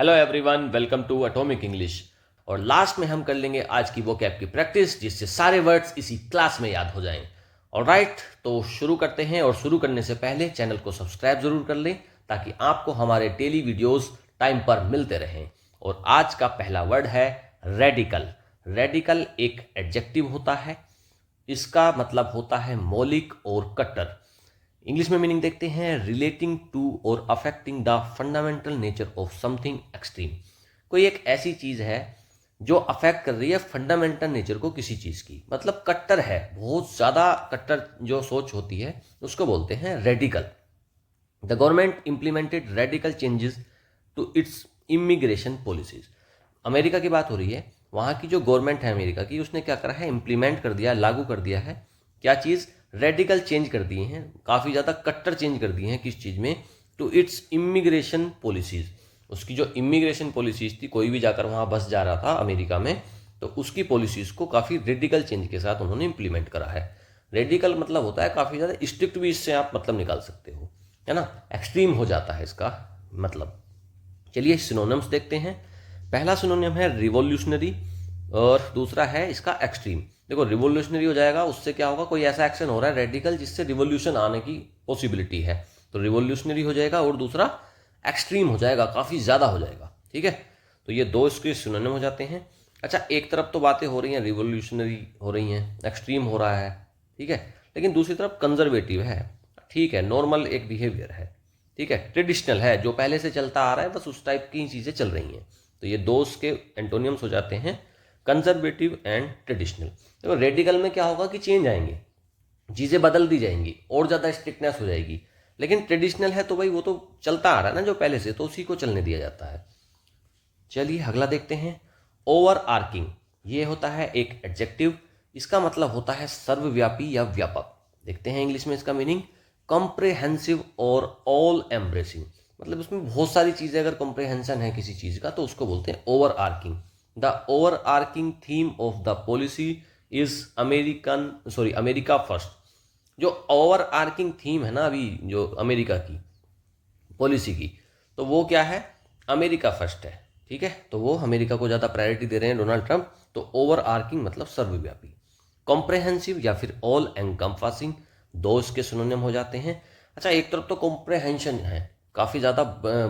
Hello everyone, welcome to Atomic English. और last में हम कर लेंगे आज की वोकैब की प्रैक्टिस, जिससे सारे वर्ड्स इसी क्लास में याद हो जाएं। ऑलराइट, तो शुरू करते हैं। और शुरू करने से पहले चैनल को सब्सक्राइब जरूर कर लें ताकि आपको हमारे डेली वीडियोस टाइम पर मिलते रहें। और आज का पहला वर्ड है रेडिकल। रेडिकल एक एडजेक्टिव होता है, इसका मतलब होता है मौलिक और कट्टर। इंग्लिश में मीनिंग देखते हैं, रिलेटिंग टू और affecting the fundamental nature of something extreme. कोई एक ऐसी चीज है जो अफेक्ट कर रही है फंडामेंटल नेचर को किसी चीज की, मतलब कट्टर है, बहुत ज्यादा कट्टर जो सोच होती है उसको बोलते हैं radical. The government implemented radical changes to its immigration policies. America की बात हो रही है, वहाँ की जो गवर्नमेंट है अमेरिका की, उसने क्या करा है, इम्प्लीमेंट कर दिया, लागू कर दिया है। क्या चीज़? रेडिकल चेंज कर दिए हैं, काफ़ी ज़्यादा कट्टर चेंज कर दिए हैं। किस चीज़ में? To its immigration policies. उसकी जो इमिग्रेशन पॉलिसीज़ थी, कोई भी जाकर वहाँ बस जा रहा था अमेरिका में, तो उसकी पॉलिसीज़ को काफ़ी रेडिकल चेंज के साथ उन्होंने इम्प्लीमेंट करा है। रेडिकल मतलब होता है काफ़ी ज़्यादा स्ट्रिक्ट, भी इससे आप मतलब निकाल सकते हो, है ना। एक्सट्रीम हो जाता है इसका मतलब। चलिए सिनोनिम्स देखते हैं। पहला सिनोनिम है रिवॉल्यूशनरी और दूसरा है इसका एक्सट्रीम। देखो, रिवॉल्यूशनरी हो जाएगा, उससे क्या होगा, कोई ऐसा एक्शन हो रहा है रेडिकल जिससे रिवॉल्यूशन आने की पॉसिबिलिटी है, तो रिवॉल्यूशनरी हो जाएगा। और दूसरा एक्सट्रीम हो जाएगा, काफ़ी ज़्यादा हो जाएगा। ठीक है, तो ये दो इसके सिनोनिम हो जाते हैं। अच्छा, एक तरफ तो बातें हो रही हैं, रिवॉल्यूशनरी हो रही हैं, एक्सट्रीम हो रहा है, ठीक है, लेकिन दूसरी तरफ कंजर्वेटिव है, ठीक है, नॉर्मल एक बिहेवियर है, ठीक है, ट्रेडिशनल है, जो पहले से चलता आ रहा है, बस उस टाइप की चीज़ें चल रही हैं। तो ये दो के एंटोनियम्स हो जाते हैं, कंजर्वेटिव एंड ट्रेडिशनल। देखो, रेडिकल में क्या होगा कि चेंज आएंगे, चीज़ें बदल दी जाएंगी और ज़्यादा स्ट्रिक्टनेस हो जाएगी। लेकिन ट्रेडिशनल है तो भाई वो तो चलता आ रहा है ना जो पहले से, तो उसी को चलने दिया जाता है। चलिए अगला देखते हैं, ओवर आर्किंग। ये होता है एक एडजेक्टिव, इसका मतलब होता है सर्वव्यापी या व्यापक। देखते हैं इंग्लिश में इसका मीनिंग, कॉम्प्रेहेंसिव और ऑल एम्ब्रेसिंग। मतलब उसमें बहुत सारी चीज़ें, अगर कॉम्प्रेहेंशन है किसी चीज़ का तो उसको बोलते हैं overarching. The overarching theme of the policy is America first. जो ओवर आर्किंग थीम है ना अभी जो अमेरिका की पॉलिसी की, तो वो क्या है, अमेरिका फर्स्ट है। ठीक है, तो वो अमेरिका को ज़्यादा प्रायोरिटी दे रहे हैं डोनाल्ड ट्रंप। तो ओवर आर्किंग मतलब सर्वव्यापी। कॉम्प्रेहेंसिव या फिर ऑल एनकम्पासिंग, दो इसके सिनोनिम हो जाते हैं। अच्छा, एक तरफ तो कॉम्प्रेहेंशन है, काफ़ी ज़्यादा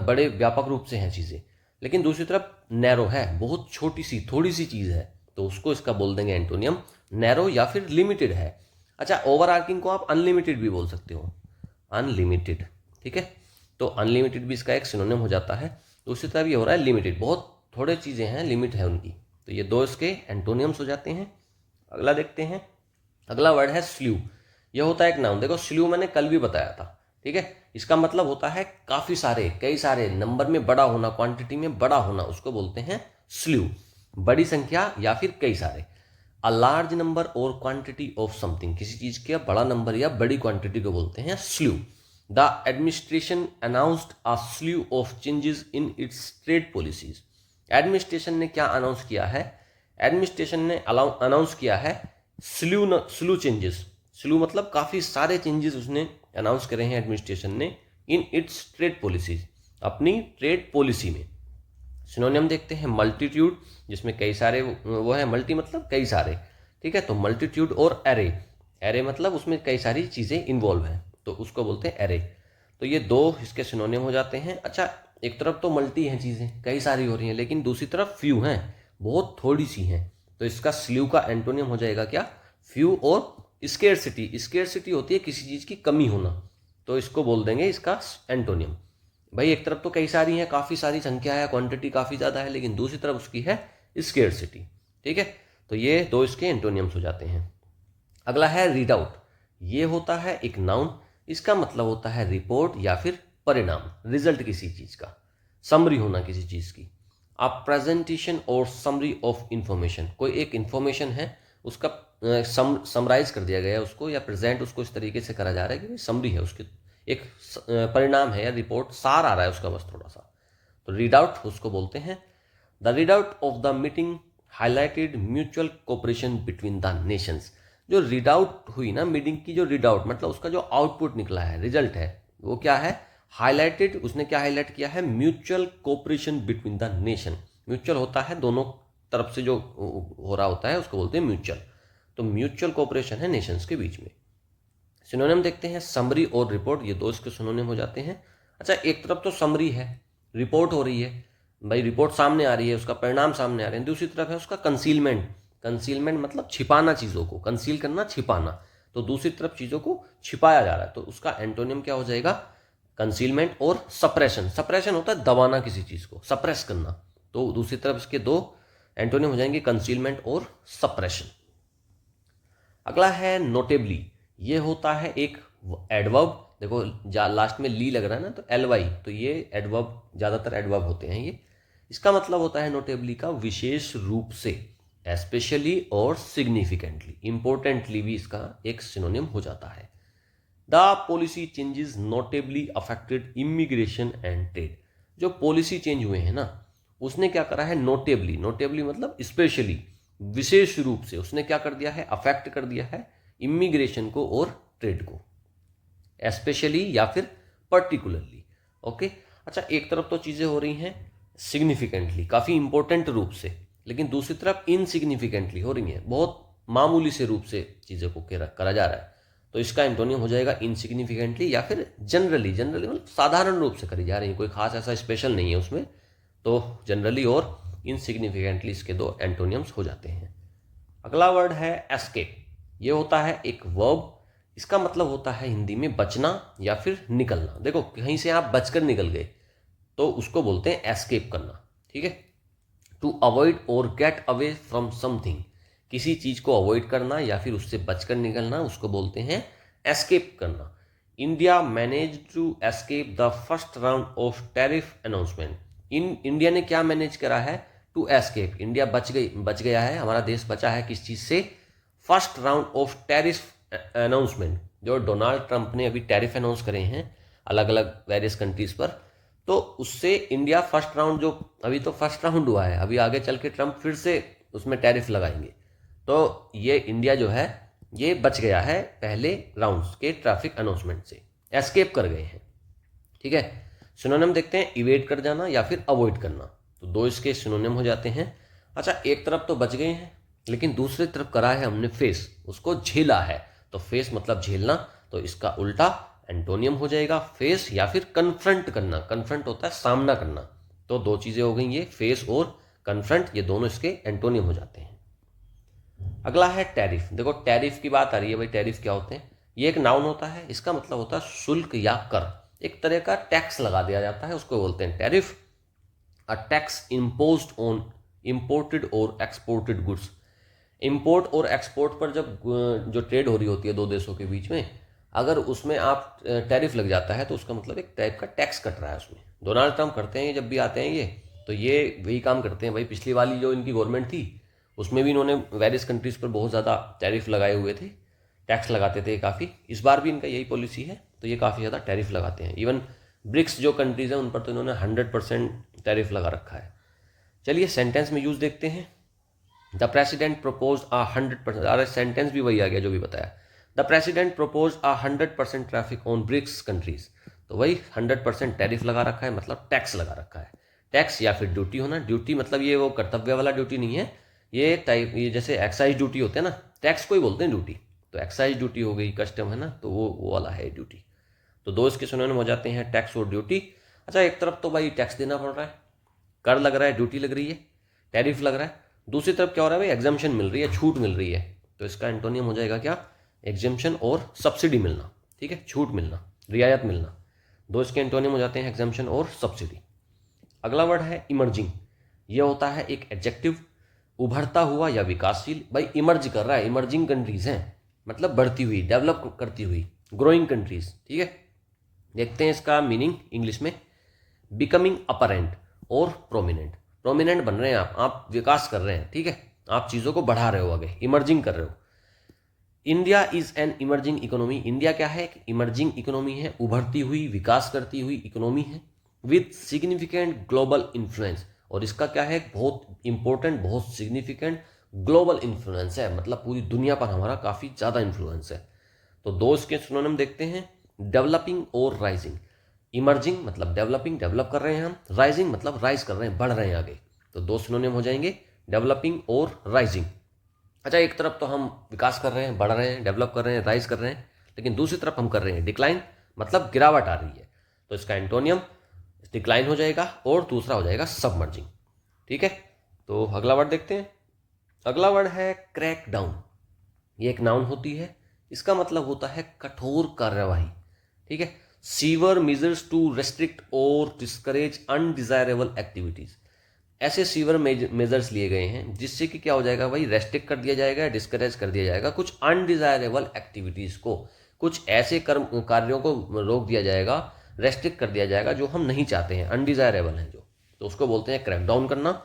बड़े व्यापक रूप से हैं चीज़ें, लेकिन दूसरी तरफ नैरो है, बहुत छोटी सी थोड़ी सी चीज़ है, तो उसको इसका बोल देंगे एंटोनियम नैरो या फिर लिमिटेड है। अच्छा, ओवर आर्किंग को आप अनलिमिटेड भी बोल सकते हो, अनलिमिटेड। ठीक है, तो अनलिमिटेड भी इसका एक सिनोनिम हो जाता है। दूसरी तरफ ये हो रहा है लिमिटेड, बहुत थोड़े चीज़ें हैं, लिमिट है उनकी, तो ये दो इसके एंटोनियम्स हो जाते हैं। अगला देखते हैं, अगला वर्ड है स्ल्यू। यह होता है एक नाउन। देखो, स्ल्यू मैंने कल भी बताया था, ठीक है, इसका मतलब होता है काफ़ी सारे, कई सारे, नंबर में बड़ा होना, क्वांटिटी में बड़ा होना, उसको बोलते हैं स्ल्यू। बड़ी संख्या या फिर कई सारे। अ लार्ज नंबर और क्वांटिटी ऑफ समथिंग, किसी चीज़ का बड़ा नंबर या बड़ी क्वांटिटी को बोलते हैं slew. The administration announced a slew of changes in its trade policies. Administration ने क्या अनाउंस किया है? एडमिनिस्ट्रेशन ने अनाउंस किया है स्लू चेंजेस। स्लू मतलब काफ़ी सारे चेंजेस उसने अनाउंस करे हैं एडमिनिस्ट्रेशन ने, इन इट्स ट्रेड पॉलिसीज, अपनी ट्रेड पॉलिसी में। सिनोनियम देखते हैं, मल्टीट्यूड, जिसमें कई सारे वो है, मल्टी मतलब कई सारे, ठीक है, तो मल्टीट्यूड। और एरे, एरे मतलब उसमें कई सारी चीज़ें इन्वॉल्व हैं, तो उसको बोलते हैं एरे। तो ये दो इसके सिनोनियम हो जाते हैं। अच्छा, एक तरफ तो मल्टी हैं चीज़ें, कई सारी हो रही हैं, लेकिन दूसरी तरफ फ्यू हैं, बहुत थोड़ी सी हैं, तो इसका स्ल्यू का एंटोनियम हो जाएगा क्या? फ्यू। और स्केर्सिटी, स्केर्सिटी होती है किसी चीज़ की कमी होना, तो इसको बोल देंगे इसका एंटोनियम। भाई एक तरफ तो कई सारी हैं, काफ़ी सारी संख्या है, क्वांटिटी काफ़ी ज़्यादा है, लेकिन दूसरी तरफ उसकी है स्केर्सिटी। ठीक है, तो ये दो इसके एंटोनियम्स हो जाते हैं। अगला है रीड आउट। ये होता है एक नाउन, इसका मतलब होता है रिपोर्ट या फिर परिणाम, रिजल्ट किसी चीज़ का, समरी होना किसी चीज़ की। अ प्रेजेंटेशन और समरी ऑफ इंफॉर्मेशन, कोई एक इंफॉर्मेशन है, उसका समराइज कर दिया गया है उसको, या प्रेजेंट उसको इस तरीके से करा जा रहा है कि समरी है उसकी, एक परिणाम है या रिपोर्ट, सार आ रहा है उसका बस थोड़ा सा, तो रीड आउट उसको बोलते हैं। The read out of the meeting highlighted mutual cooperation between the Nations. जो रीड आउट हुई ना मीटिंग की, जो रीड आउट मतलब उसका जो आउटपुट निकला है, रिजल्ट है, वो क्या है? हाईलाइटेड, उसने क्या हाईलाइट किया है? Mutual cooperation between the nation. Mutual होता है दोनों तरफ से जो हो रहा होता है उसको बोलते हैं म्यूचुअल। तो म्यूचुअल कोऑपरेशन है नेशंस के बीच में। सिनोनिम देखते हैं, समरी और रिपोर्ट, ये दो इसके सिनोनिम हो जाते हैं। अच्छा, एक तरफ तो समरी है, रिपोर्ट हो रही है भाई, रिपोर्ट सामने आ रही है, उसका परिणाम सामने आ रहे हैं। दूसरी तरफ है उसका कंसीलमेंट। कंसीलमेंट मतलब छिपाना, चीज़ों को कंसील करना, छिपाना। तो दूसरी तरफ चीज़ों को छिपाया जा रहा है, तो उसका एंटोनियम क्या हो जाएगा? कंसीलमेंट और सप्रेशन। सप्रेशन होता है दबाना किसी चीज़ को, सप्रेस करना। तो दूसरी तरफ इसके दो एंटोनियम हो जाएंगे, कंसीलमेंट और सप्रेशन। अगला है नोटेबली। ये होता है एक एडवर्ब। देखो लास्ट में ली लग रहा है ना, तो एल वाई, तो ये एडवर्ब, ज़्यादातर एडवर्ब होते हैं ये। इसका मतलब होता है नोटेबली का विशेष रूप से, एस्पेशली और सिग्निफिकेंटली, इंपॉर्टेंटली भी इसका एक सिनोनिम हो जाता है। The policy changes notably affected immigration and trade. जो पॉलिसी चेंज हुए हैं ना, उसने क्या करा है? नोटेबली, नोटेबली मतलब स्पेशली, विशेष रूप से उसने क्या कर दिया है? अफेक्ट कर दिया है इमिग्रेशन को और ट्रेड को, एस्पेशली या फिर पर्टिकुलरली। ओके। अच्छा, एक तरफ तो चीज़ें हो रही हैं सिग्निफिकेंटली, काफ़ी इंपॉर्टेंट रूप से, लेकिन दूसरी तरफ इनसिग्निफिकेंटली हो रही हैं, बहुत मामूली से रूप से चीज़ों को करा जा रहा है। तो इसका एंटोनियम हो जाएगा इनसिग्निफिकेंटली या फिर जनरली। जनरली मतलब साधारण रूप से करी जा रही है, कोई खास ऐसा स्पेशल नहीं है उसमें। तो जनरली और इनसिग्निफिकेंटली इसके दो एंटोनियम्स हो जाते हैं। अगला वर्ड है एस्केप। ये होता है एक वर्ब। इसका मतलब होता है हिंदी में बचना या फिर निकलना। देखो कहीं से आप बचकर निकल गए तो उसको बोलते हैं एस्केप करना, ठीक है। टू अवॉइड और गेट अवे फ्रॉम समथिंग, किसी चीज को अवॉइड करना या फिर उससे बचकर निकलना, उसको बोलते हैं एस्केप करना। India manage to escape the first round of tariff announcement. India ने क्या मैनेज करा है? टू एस्केप, इंडिया बच गया है, हमारा देश बचा है किस चीज से? First round of tariff announcement. जो डोनाल्ड ट्रंप ने अभी टैरिफ अनाउंस करे हैं अलग अलग वेरियस कंट्रीज पर, तो उससे इंडिया फर्स्ट राउंड, जो अभी तो फर्स्ट राउंड हुआ है, अभी आगे चल के ट्रंप फिर से उसमें टैरिफ लगाएंगे। तो ये इंडिया जो है ये बच गया है पहले राउंड्स के ट्रैफिक अनाउंसमेंट से, एस्केप कर गए हैं, ठीक है। सिनोनिम देखते हैं, इवेट कर जाना या फिर अवॉइड करना। तो दो इसके सिनोनिम हो जाते हैं। अच्छा, एक तरफ तो बच गए हैं, लेकिन दूसरी तरफ करा है हमने फेस, उसको झेला है। तो फेस मतलब झेलना, तो इसका उल्टा एंटोनियम हो जाएगा फेस या फिर कन्फ्रंट करना। कन्फ्रंट होता है सामना करना। तो दो चीजें हो गई ये, फेस और कन्फ्रंट, ये दोनों इसके एंटोनियम हो जाते हैं। अगला है टैरिफ। देखो टैरिफ की बात आ रही है भाई, टैरिफ क्या होते हैं? ये एक नाउन होता है, इसका मतलब होता है शुल्क या कर। एक तरह का टैक्स लगा दिया जाता है, उसको बोलते हैं tariff. A tax imposed on imported और एक्सपोर्टेड गुड्स। इंपोर्ट और एक्सपोर्ट पर जब जो ट्रेड हो रही होती है दो देशों के बीच में, अगर उसमें आप टैरिफ लग जाता है तो उसका मतलब एक टाइप का टैक्स कट रहा है उसमें। डोनाल्ड ट्रंप करते हैं जब भी आते हैं ये, तो ये वही काम करते हैं भाई। पिछली वाली जो इनकी गवर्नमेंट थी उसमें भी इन्होंने वेरियस कंट्रीज पर बहुत ज़्यादा टैरिफ लगाए हुए थे, टैक्स लगाते थे काफ़ी। इस बार भी इनका यही पॉलिसी है, तो ये काफ़ी ज़्यादा टैरिफ लगाते हैं। इवन ब्रिक्स जो कंट्रीज़ हैं उन पर तो इन्होंने 100% टैरिफ लगा रखा है। चलिए सेंटेंस में यूज़ देखते हैं। द प्रेसिडेंट प्रपोज 100%, अरे सेंटेंस भी वही आ गया जो भी बताया। The president propose 100% traffic on BRICS countries. तो वही 100% टैरिफ लगा रखा है, मतलब टैक्स लगा रखा है। टैक्स या फिर ड्यूटी होना। ड्यूटी मतलब ये वो कर्तव्य वाला ड्यूटी नहीं है, ये टाइप, ये जैसे एक्साइज ड्यूटी होते हैं ना, टैक्स को ही बोलते हैं ड्यूटी। तो एक्साइज ड्यूटी हो गई, कस्टम है ना, तो वो वाला है ड्यूटी। तो दो इसके सिनोनिम हो जाते हैं, टैक्स और ड्यूटी। अच्छा, एक तरफ तो भाई टैक्स देना पड़ रहा है, कर लग रहा है, ड्यूटी लग रही है, टैरिफ लग रहा है। दूसरी तरफ क्या हो रहा है भाई? एग्जम्पशन मिल रही है, छूट मिल रही है। तो इसका एंटोनियम हो जाएगा क्या? एग्जम्पशन और सब्सिडी मिलना, ठीक है, छूट मिलना, रियायत मिलना। दो इसके एंटोनियम हो जाते हैं, एग्जम्पशन और सब्सिडी। अगला वर्ड है इमर्जिंग। ये होता है एक एडजेक्टिव, उभरता हुआ या विकासशील। भाई इमर्ज कर रहा है, इमर्जिंग कंट्रीज हैं, मतलब बढ़ती हुई, डेवलप करती हुई, ग्रोइंग कंट्रीज, ठीक है। देखते हैं इसका मीनिंग इंग्लिश में। बिकमिंग अपरेंट और प्रोमिनेंट। प्रोमिनेंट बन रहे हैं आप विकास कर रहे हैं, ठीक है, आप चीज़ों को बढ़ा रहे हो, आगे इमर्जिंग कर रहे हो। India is an emerging economy. India क्या है? एक इमर्जिंग इकोनॉमी है, उभरती हुई, विकास करती हुई इकोनॉमी है, विथ सिग्निफिकेंट ग्लोबल इन्फ्लुएंस। और इसका क्या है? बहुत इंपॉर्टेंट, बहुत सिग्निफिकेंट ग्लोबल इन्फ्लुएंस है, मतलब पूरी दुनिया पर हमारा काफ़ी ज़्यादा इन्फ्लुएंस है। तो दो इसके सिनोनिम देखते हैं, डेवलपिंग और राइजिंग। इमर्जिंग मतलब डेवलपिंग, डेवलप कर रहे हैं हम। राइजिंग मतलब राइज कर रहे हैं, बढ़ रहे हैं आगे। तो दो सिनोनिम हो जाएंगे, डेवलपिंग और राइजिंग। अच्छा, एक तरफ तो हम विकास कर रहे हैं, बढ़ रहे हैं, डेवलप कर रहे हैं, राइज कर रहे हैं, लेकिन दूसरी तरफ हम कर रहे हैं डिक्लाइन, मतलब गिरावट आ रही है। तो इसका एंटोनियम डिक्लाइन हो जाएगा और दूसरा हो जाएगा सबमर्जिंग। ठीक है, तो अगला वर्ड देखते हैं। अगला वर्ड है क्रैक डाउन। ये एक नाउन होती है, इसका मतलब होता है कठोर कार्यवाही। ठीक है, सीवर मेजर्स टू रेस्ट्रिक्ट और डिस्करेज अनडिजायरेबल एक्टिविटीज। ऐसे सीवर मेजर्स लिए गए हैं जिससे कि क्या हो जाएगा भाई, रेस्ट्रिक्ट कर दिया जाएगा, डिस्करेज कर दिया जाएगा कुछ अनडिजायरेबल एक्टिविटीज को, कुछ ऐसे कर्म कार्यों को रोक दिया जाएगा, रेस्ट्रिक्ट कर दिया जाएगा जो हम नहीं चाहते हैं, अनडिजायरेबल हैं जो, तो उसको बोलते हैं क्रैकडाउन करना।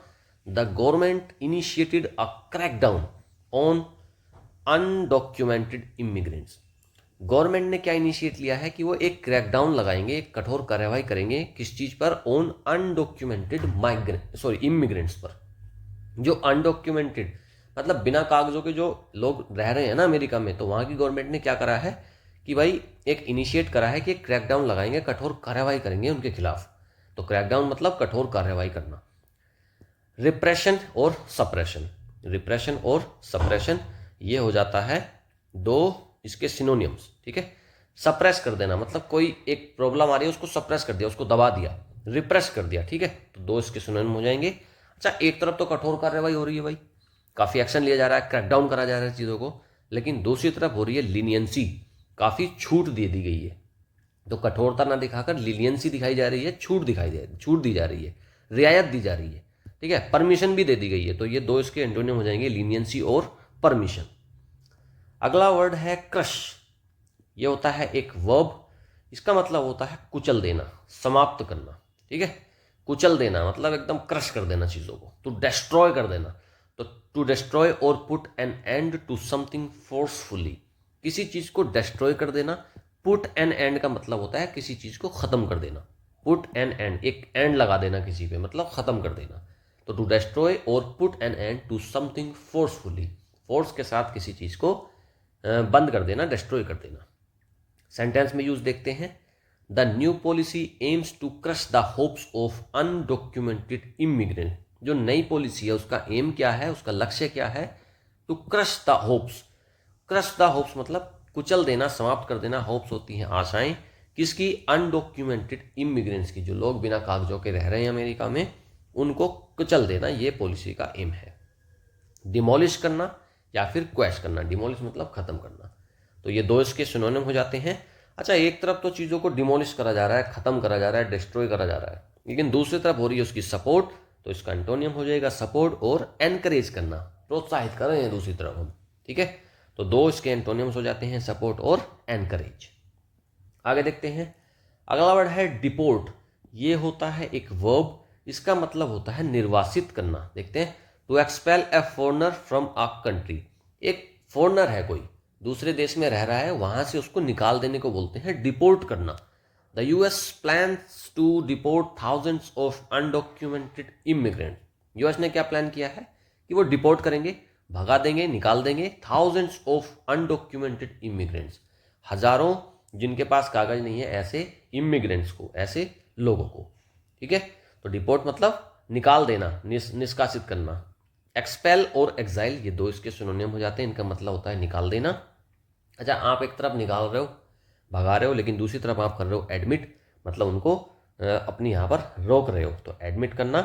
The government initiated a crackdown on undocumented immigrants. Government ने क्या इनिशिएट लिया है कि वो एक क्रैकडाउन लगाएंगे, एक कठोर कार्रवाई करेंगे, किस चीज पर, ऑन अनडॉक्यूमेंटेड इमिग्रेंट्स पर। जो अनडॉक्यूमेंटेड मतलब बिना कागजों के जो लोग रह रहे हैं ना अमेरिका में, तो वहां की गवर्नमेंट ने क्या करा है कि भाई एक इनिशिएट करा है कि एक क्रैकडाउन लगाएंगे, कठोर कार्रवाई करेंगे उनके खिलाफ। तो क्रैकडाउन मतलब कठोर कार्रवाई करना। रिप्रेशन और सप्रेशन, रिप्रेशन और सप्रेशन ये हो जाता है दो इसके सिनोनियम्स। ठीक है, सप्रेस कर देना मतलब कोई एक प्रॉब्लम आ रही है उसको सप्रेस कर दिया, उसको दबा दिया, रिप्रेस कर दिया। ठीक है, तो दो इसके सिनोनिम हो जाएंगे। अच्छा, एक तरफ तो कठोर कार्रवाई हो रही है भाई, काफी एक्शन लिया जा रहा है, क्रैकडाउन करा जा रहा है चीजों को, लेकिन दूसरी तरफ हो रही है लीनियंसी, काफी छूट दे दी गई है। तो कठोरता ना दिखाकर लीनियंसी दिखाई जा रही है, छूट दी जा रही है, रियायत दी जा रही है। ठीक है, परमिशन भी दे दी गई है। तो ये दो इसके एंटोनियम हो जाएंगे, लीनियंसी और परमिशन। अगला वर्ड है क्रश। ये होता है एक वर्ब, इसका मतलब होता है कुचल देना, समाप्त करना। ठीक है, कुचल देना मतलब एकदम क्रश कर देना चीजों को, टू डिस्ट्रॉय कर देना। तो टू डिस्ट्रॉय और put an end to something forcefully, किसी चीज को डिस्ट्रॉय कर देना। पुट एन एंड का मतलब होता है किसी चीज को खत्म कर देना। पुट एन एंड, एक एंड लगा देना किसी पे, मतलब खत्म कर देना। तो टू डिस्ट्रॉय और put an end to something forcefully, force के साथ किसी चीज को बंद कर देना, डिस्ट्रॉय कर देना। सेंटेंस में यूज देखते हैं। The new policy aims to crush the hopes of undocumented immigrant. जो नई पॉलिसी है उसका एम क्या है, उसका लक्ष्य क्या है, to crush the hopes. Crush the hopes मतलब कुचल देना, समाप्त कर देना। होप्स होती हैं आशाएं, किसकी, अनडॉक्यूमेंटेड इमिग्रेंट्स की, जो लोग बिना कागजों के रह रहे हैं अमेरिका में, उनको कुचल देना, ये पॉलिसी का एम है। डिमोलिश करना या फिर क्वैश करना, डिमोलिश मतलब खत्म करना। तो ये दो इसके सिनोनिम हो जाते हैं। अच्छा, एक तरफ तो चीज़ों को डिमोलिश करा जा रहा है, खत्म करा जा रहा है, डिस्ट्रॉय करा जा रहा है, लेकिन दूसरी तरफ हो रही है उसकी सपोर्ट। तो इसका एंटोनियम हो जाएगा सपोर्ट और एनकरेज करना, प्रोत्साहित कर रहे हैं दूसरी तरफ हम। ठीक है, तो दो इसके एंटोनियम्स हो जाते हैं, सपोर्ट और एनकरेज। आगे देखते हैं। अगला वर्ड है डिपोर्ट। ये होता है एक वर्ब, इसका मतलब होता है निर्वासित करना। देखते हैं, to expel a foreigner from a country. एक फॉरनर है कोई, दूसरे देश में रह रहा है, वहां से उसको निकाल देने को बोलते हैं डिपोर्ट करना। The US plans to deport thousands of undocumented immigrant. US ने क्या प्लान किया है कि वो डिपोर्ट करेंगे, भगा देंगे, निकाल देंगे, थाउजेंड्स ऑफ अनडॉक्यूमेंटेड इमिग्रेंट्स, हजारों जिनके पास कागज नहीं है ऐसे इमिग्रेंट्स को, ऐसे लोगों को। ठीक है, तो डिपोर्ट मतलब निकाल देना, निष्कासित करना। एक्सपेल और एग्जाइल ये दो इसके सिनोनिम हो जाते हैं, इनका मतलब होता है निकाल देना। अच्छा, आप एक तरफ निकाल रहे हो, भगा रहे हो, लेकिन दूसरी तरफ आप कर रहे हो एडमिट, मतलब उनको अपनी यहाँ पर रोक रहे हो। तो एडमिट करना,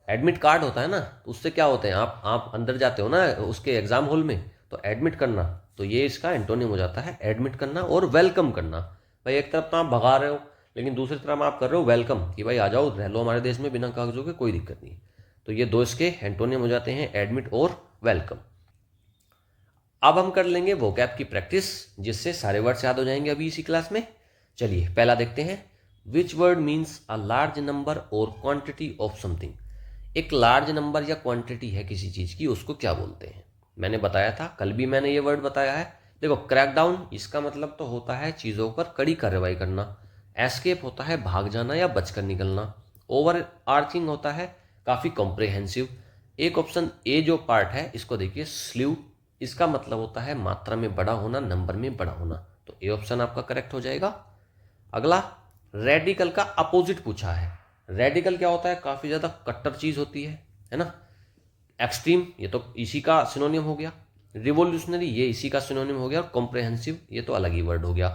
एडमिट कार्ड होता है ना, तो उससे क्या होते हैं, आप अंदर जाते हो ना उसके एग्जाम हॉल में, तो एडमिट करना, तो ये इसका एंटोनिम हो जाता है एडमिट करना और वेलकम करना। भाई एक तरफ तो आप भगा रहे हो, लेकिन दूसरी तरफ आप कर रहे हो वेलकम, कि भाई आ जाओ, रह लो हमारे देश में बिना कागजों के, कोई दिक्कत नहीं। तो ये दो इसके एंटोनिम हो जाते हैं, एडमिट और वेलकम। अब हम कर लेंगे वोकैब की प्रैक्टिस, जिससे सारे वर्ड्स याद हो जाएंगे अभी इसी क्लास में। चलिए पहला देखते हैं। Which word means a large number और क्वांटिटी ऑफ समथिंग। एक लार्ज नंबर या क्वांटिटी है किसी चीज की, उसको क्या बोलते हैं। मैंने बताया था, कल भी मैंने ये वर्ड बताया है। देखो, क्रैकडाउन इसका मतलब तो होता है चीजों पर कड़ी कार्रवाई करना। एस्केप होता है भाग जाना या बचकर निकलना। ओवर आर्चिंग होता है काफी कॉम्प्रिहेंसिव। एक ऑप्शन ए जो पार्ट है इसको देखिए, स्लीव, इसका मतलब होता है मात्रा में बड़ा होना, नंबर में बड़ा होना। तो ए ऑप्शन आपका करेक्ट हो जाएगा। अगला, रेडिकल का अपोजिट पूछा है। रेडिकल क्या होता है? काफ़ी ज़्यादा कट्टर चीज़ होती है ना। एक्सट्रीम ये तो इसी का सिनोनिम हो गया। रिवोल्यूशनरी ये इसी का सिनोनिम हो गया। और कॉम्प्रहेंसिव ये तो अलग ही वर्ड हो गया।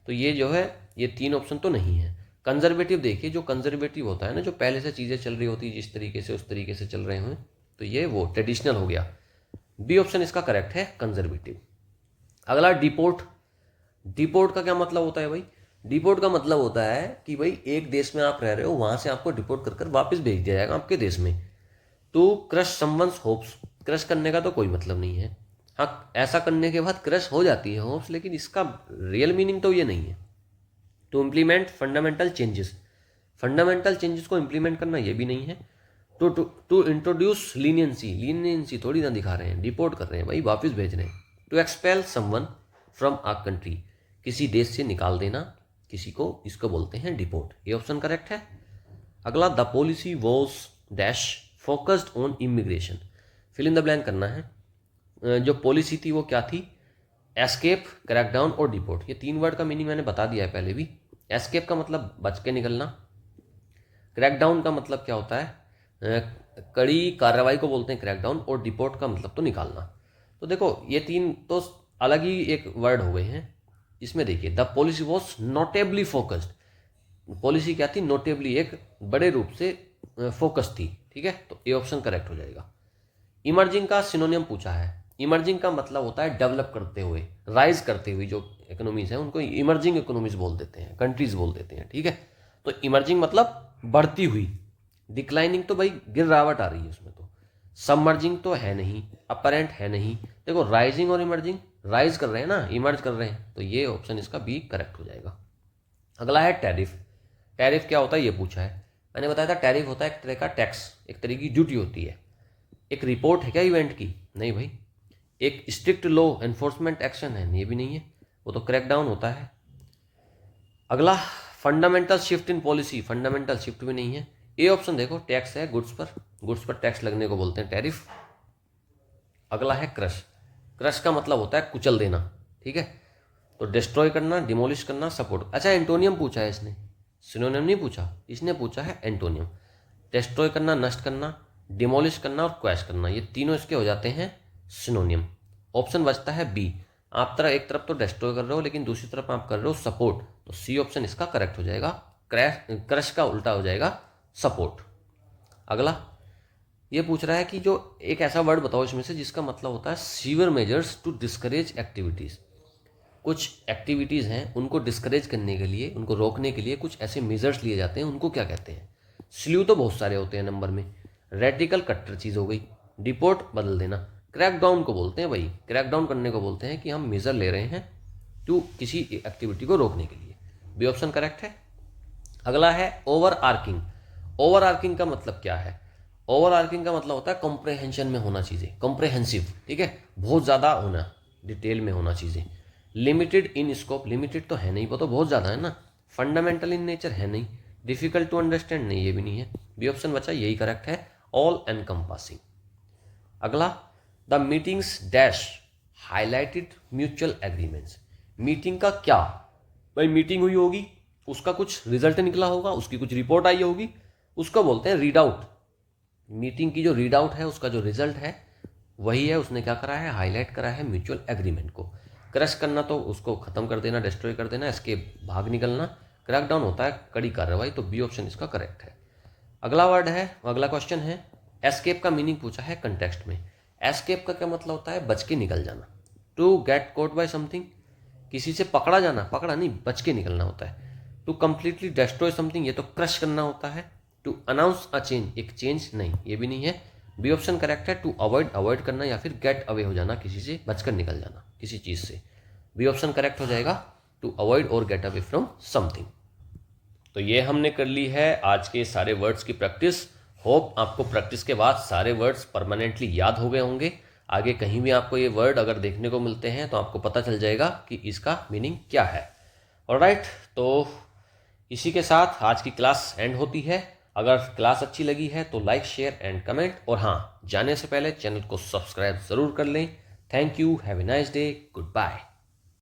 तो ये जो है ये 3 ऑप्शन तो नहीं है। कंजर्वेटिव देखिए, जो कंजर्वेटिव होता है ना, जो पहले से चीज़ें चल रही होती है जिस तरीके से उस तरीके से चल रहे हों, तो ये वो ट्रेडिशनल हो गया। बी ऑप्शन इसका करेक्ट है, कंजर्वेटिव। अगला डिपोर्ट। डिपोर्ट का क्या मतलब होता है भाई? डिपोर्ट का मतलब होता है कि भाई एक देश में आप रह रहे हो, वहां से आपको डिपोर्ट कर कर वापस भेज दिया जाएगा आपके देश में। To crush someone's hopes. Crush करने का तो कोई मतलब नहीं है। हाँ, ऐसा करने के बाद क्रश हो जाती है होप्स, लेकिन इसका रियल मीनिंग तो ये नहीं है। To implement fundamental changes. Fundamental changes को इम्प्लीमेंट करना ये भी नहीं है। To introduce leniency. लीनियंसी थोड़ी ना दिखा रहे हैं, डिपोर्ट कर रहे हैं भाई, वापस भेज रहे हैं। To expel someone from a country. किसी देश से निकाल देना किसी को, इसको बोलते हैं डिपोर्ट। ये ऑप्शन करेक्ट है। अगला, the policy was dash focused on immigration. Fill in the blank करना है। जो पॉलिसी थी वो क्या थी? एस्केप, क्रैकडाउन और डिपोर्ट। ये 3 वर्ड का मीनिंग मैंने बता दिया है पहले भी। एस्केप का मतलब बच के निकलना। क्रैकडाउन का मतलब क्या होता है? कड़ी कार्रवाई को बोलते हैं क्रैकडाउन। और डिपोर्ट का मतलब तो निकालना। तो देखो ये 3 तो अलग ही एक वर्ड हो गए हैं। इसमें देखिए, the policy was notably focused. Policy क्या थी? नोटेबली, एक बड़े रूप से फोकस थी। ठीक है, तो ए ऑप्शन करेक्ट हो जाएगा। इमर्जिंग का सिनोनियम पूछा है। इमर्जिंग का मतलब होता है डेवलप करते हुए, राइज करते हुए। जो इकोनॉमीज हैं उनको इमर्जिंग इकोनॉमीज बोल देते हैं, कंट्रीज बोल देते हैं। ठीक है, तो इमर्जिंग मतलब बढ़ती हुई। डिक्लाइनिंग तो भाई गिरावट आ रही है उसमें तो। सबमर्जिंग तो है नहीं, अपरेंट है नहीं। देखो राइजिंग और इमर्जिंग, राइज कर रहे हैं ना, इमर्ज कर रहे हैं, तो ये ऑप्शन इसका बी करेक्ट हो जाएगा। अगला है टैरिफ। टैरिफ क्या होता है ये पूछा है। मैंने बताया था टैरिफ होता है एक तरह का टैक्स, एक तरह की ड्यूटी होती है। एक रिपोर्ट है क्या इवेंट की? नहीं भाई। एक स्ट्रिक्ट लॉ एनफोर्समेंट एक्शन है? ये भी नहीं है, वो तो क्रैकडाउन होता है। अगला, fundamental shift in policy. Fundamental shift भी नहीं है। ए ऑप्शन देखो, टैक्स है गुड्स पर। गुड्स पर टैक्स लगने को बोलते हैं टैरिफ। अगला है क्रश। क्रश का मतलब होता है कुचल देना। ठीक है, तो डिस्ट्रॉय करना, डिमोलिश करना, सपोर्ट। अच्छा, एंटोनियम पूछा है इसने, सिनोनिम नहीं पूछा, इसने पूछा है एंटोनियम। डिस्ट्रॉय करना, नष्ट करना, डिमोलिश करना और क्रैश करना, ये तीनों इसके हो जाते हैं सिनोनिम। ऑप्शन बचता है बी। आप एक तरफ तो डिस्ट्रॉय कर रहे हो, लेकिन दूसरी तरफ आप कर रहे हो सपोर्ट, तो सी ऑप्शन इसका करेक्ट हो जाएगा। क्रश का उल्टा हो जाएगा सपोर्ट। अगला ये पूछ रहा है कि जो एक ऐसा वर्ड बताओ इसमें से जिसका मतलब होता है severe measures to discourage activities. कुछ एक्टिविटीज़ हैं उनको डिस्करेज करने के लिए, उनको रोकने के लिए कुछ ऐसे मेजर्स लिए जाते हैं, उनको क्या कहते हैं? स्ल्यू तो बहुत सारे होते हैं नंबर में। रेडिकल कट्टर चीज़ हो गई। डिपोर्ट बदल देना। क्रैकडाउन को बोलते हैं भाई, क्रैकडाउन करने को बोलते हैं कि हम मेजर ले रहे हैं टू किसी एक्टिविटी को रोकने के लिए। बी ऑप्शन करेक्ट है। अगला है ओवर आर्किंग। ओवर आर्किंग का मतलब क्या है? ओवर आर्किंग का मतलब होता है कॉम्प्रहेंशन में होना चीज़ें, कॉम्प्रहेंसिव। ठीक है, बहुत ज़्यादा होना, डिटेल में होना चीज़ें। लिमिटेड इन स्कोप, लिमिटेड तो है नहीं, वो तो बहुत ज़्यादा है ना। फंडामेंटल इन नेचर है नहीं। डिफिकल्ट टू अंडरस्टैंड नहीं, ये भी नहीं है। बी ऑप्शन बचा, यही करेक्ट है, ऑल एनकम्पासिंग। अगला, the meetings dash highlighted mutual agreements. Meeting का क्या भाई? मीटिंग हुई होगी, उसका कुछ रिजल्ट निकला होगा, उसकी कुछ रिपोर्ट आई होगी, उसको बोलते हैं रीड आउट। मीटिंग की जो रीड आउट है, उसका जो रिजल्ट है वही है, उसने क्या करा है? हाईलाइट करा है म्यूचुअल एग्रीमेंट को। क्रश करना तो उसको खत्म कर देना, डिस्ट्रॉय कर देना, इसके भाग निकलना। क्रैकडाउन होता है कड़ी कार्रवाई, तो बी ऑप्शन इसका करेक्ट है। अगला वर्ड है, अगला क्वेश्चन है, एस्केप का मीनिंग पूछा है कंटेक्स्ट में। एस्केप का क्या मतलब होता है? बच के निकल जाना। To get caught by something, किसी से पकड़ा जाना, पकड़ा नहीं, बच के निकलना होता है। टू कंप्लीटली डिस्ट्रॉय समथिंग, ये तो क्रश करना होता है। टू अनाउंस अ चेंज, एक चेंज, नहीं ये भी नहीं है। बी ऑप्शन करेक्ट है। टू अवॉइड, अवॉइड करना या फिर गेट अवे हो जाना, किसी से बचकर निकल जाना, किसी चीज़ से। बी ऑप्शन करेक्ट हो जाएगा, टू अवॉइड और गेट अवे फ्रॉम समथिंग। तो ये हमने कर ली है आज के सारे वर्ड्स की प्रैक्टिस। होप आपको प्रैक्टिस के बाद सारे वर्ड्स परमानेंटली याद हो गए होंगे। आगे कहीं भी आपको ये वर्ड अगर देखने को मिलते हैं तो आपको पता चल जाएगा कि इसका मीनिंग क्या है। ऑलराइट, तो इसी के साथ आज की क्लास एंड होती है। अगर क्लास अच्छी लगी है तो लाइक, शेयर एंड कमेंट, और हाँ, जाने से पहले चैनल को सब्सक्राइब ज़रूर कर लें। Thank you, have a nice day, good bye.